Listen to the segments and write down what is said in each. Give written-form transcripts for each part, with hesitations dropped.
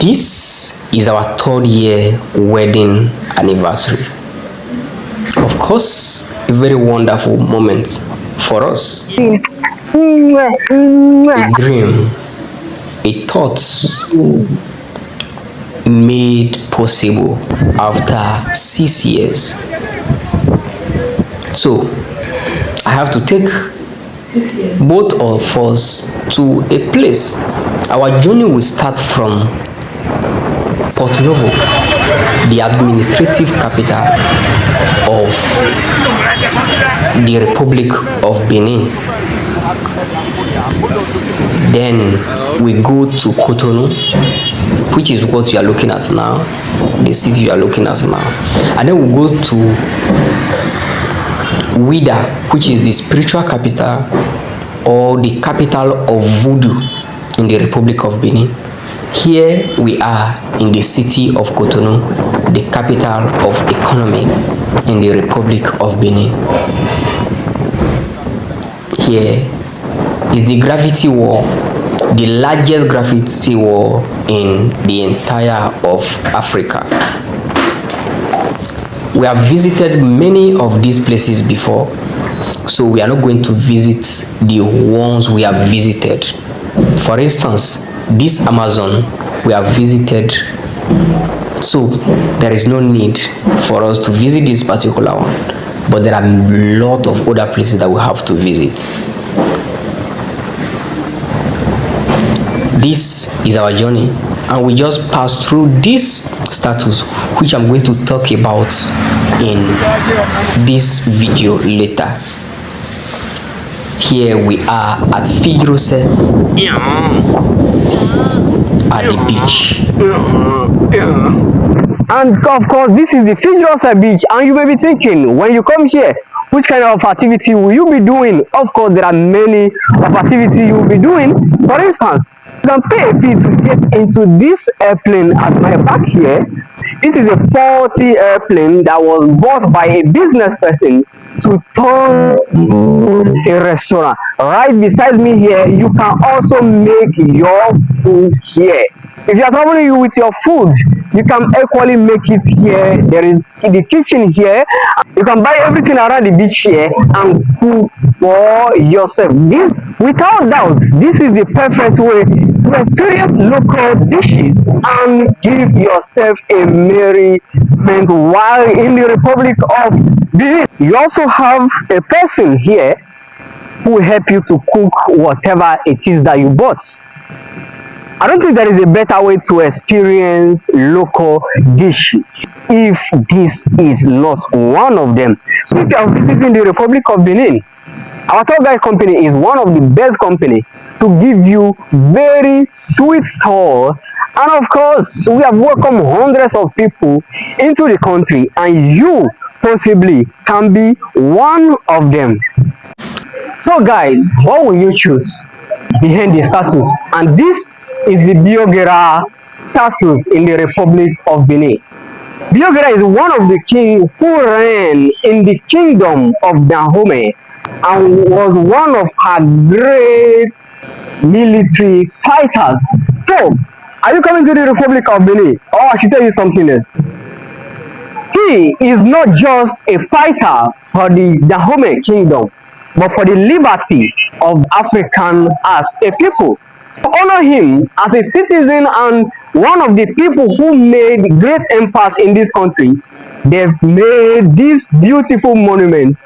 This is our 3rd year wedding anniversary. Of course, a very wonderful moment for us. A dream, a thought made possible after 6 years. So, I have to take both of us to a place. Our journey will start from Porto-Novo, the administrative capital of the Republic of Benin. Then we go to Cotonou, which is what you are looking at now, the city you are looking at now. And then we go to VODUN, which is the spiritual capital or the capital of voodoo in the Republic of Benin. Here we are in the city of Cotonou, the capital of economy in the Republic of Benin. Here is the gravity wall, the largest gravity wall in the entire of Africa. We have visited many of these places before, so we are not going to visit the ones we have visited. For instance, this Amazon we have visited, so there is no need for us to visit this particular one, but there are a lot of other places that we have to visit. This is our journey, and we just passed through this status, which I'm going to talk about in this video later. Here we are at Fidrose at the beach. And of course, this is the Fidrose beach, and you may be thinking, when you come here, which kind of activity will you be doing? Of course, there are many of activities you will be doing. For instance, you can pay a fee to get into this airplane at my back here. This is a 40 airplane that was bought by a business person to turn a restaurant. Right beside me here, you can also make your food here. If you are traveling with your food, you can equally make it here. There is the kitchen here. You can buy everything around the beach here and cook for yourself. This, without doubt, this is the perfect way to experience local dishes and give yourself a merriment while in the Republic of Benin. You also have a person here who will help you to cook whatever it is that you bought. I don't think there is a better way to experience local dishes if this is not one of them. So if you are visiting the Republic of Benin, our tour guide company is one of the best company to give you very sweet tour. And of course, we have welcomed hundreds of people into the country, and you possibly can be one of them. So guys, what will you choose behind the status? And this is the Biogera status in the Republic of Benin. Biogera is one of the kings who reigned in the kingdom of Dahomey and was one of her great military fighters. So, are you coming to the Republic of Benin? Oh, I should tell you something else. He is not just a fighter for the Dahomey kingdom, but for the liberty of African as a people. To honor him as a citizen and one of the people who made great impact in this country, they've made this beautiful monument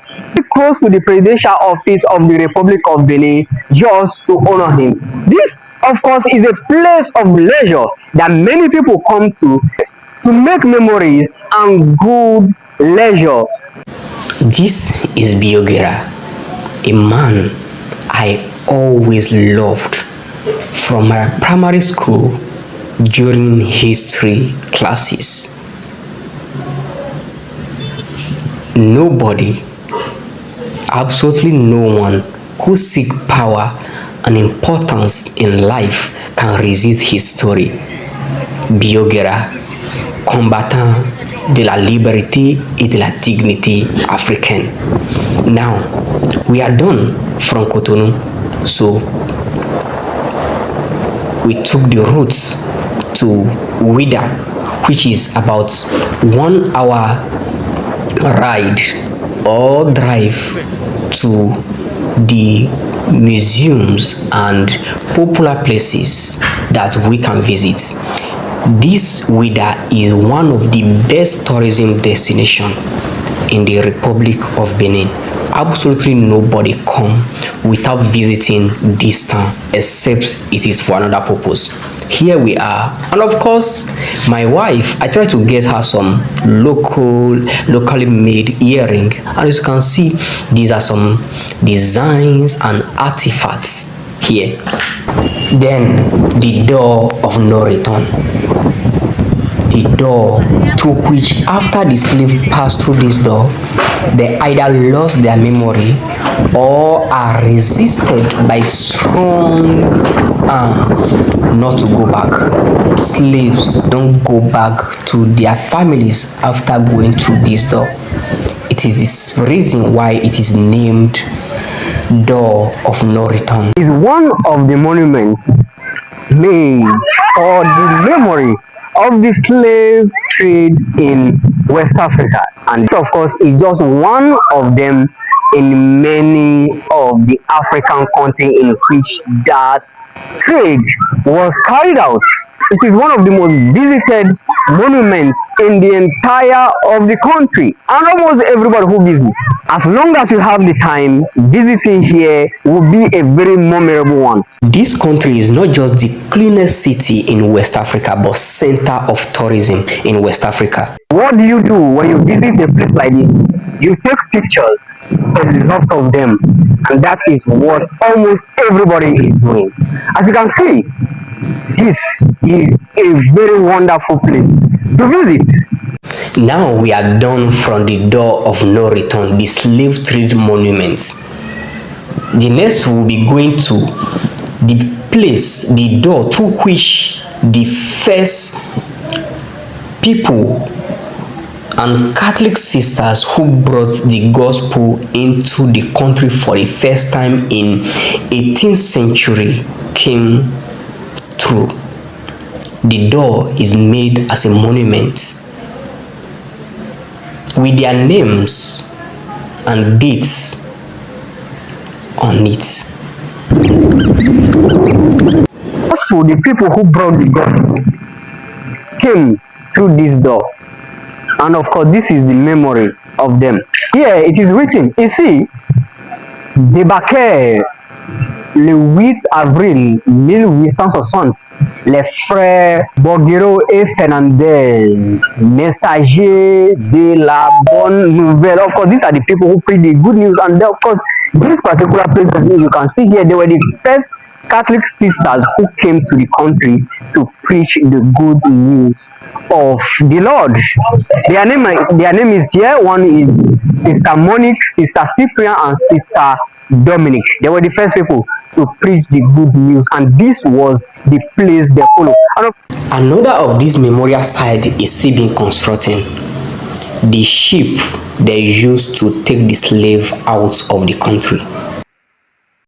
close to the presidential office of the Republic of Benin just to honor him. This, of course, is a place of leisure that many people come to make memories and good leisure. This is Biogera, a man I always loved from my primary school during history classes. Nobody, absolutely no one who seeks power and importance in life can resist his story. Biogera, combattant de la liberté et de la dignité africaine. Now, we are done from Cotonou, so we took the routes to Wida, which is about 1 hour ride or drive to the museums and popular places that we can visit. This Wida is one of the best tourism destination in the Republic of Benin. Absolutely nobody come without visiting this town except it is for another purpose. Here we are, and of course my wife, I tried to get her some locally made earring, and as you can see, these are some designs and artifacts here. Then the door of no return, the door through which after the slave passed through this door, they either lost their memory or are resisted by strong not to go back. Slaves don't go back to their families after going through this door. It is this reason why it is named Door of No Return. It's one of the monuments made for the memory of the slave trade in West Africa, and this, of course, is just one of them in many of the African countries in which that trade was carried out. It is one of the most visited monuments in the entire of the country, and almost everybody who visits, as long as you have the time, visiting here will be a very memorable one. This country is not just the cleanest city in West Africa, but center of tourism in West Africa. What do you do when you visit a place like this? You take pictures, a lot of them, and that is what almost everybody is doing. As you can see, this is a very wonderful place to visit. Now we are done from the Door of No Return, the slave trade monument. The next we will be going to the place, the door through which the first people and Catholic sisters who brought the gospel into the country for the first time in 18th century came through. The door is made as a monument with their names and dates on it. Also, the people who brought the gospel came through this door, and of course this is the memory of them. Here it is written, ici, débarquèrent le 8 avril 1860 les frères Borghero et Fernandez, messagers de la bonne nouvelle. Of course, these are the people who preach the good news, and of course this particular place that you can see here, they were the first Catholic sisters who came to the country to preach the good news of the Lord. Their name is here. One is Sister Monique, Sister Cyprian, and Sister Dominic. They were the first people to preach the good news, and this was the place they followed. Another of these memorial sites is still being constructed. The ship they used to take the slave out of the country.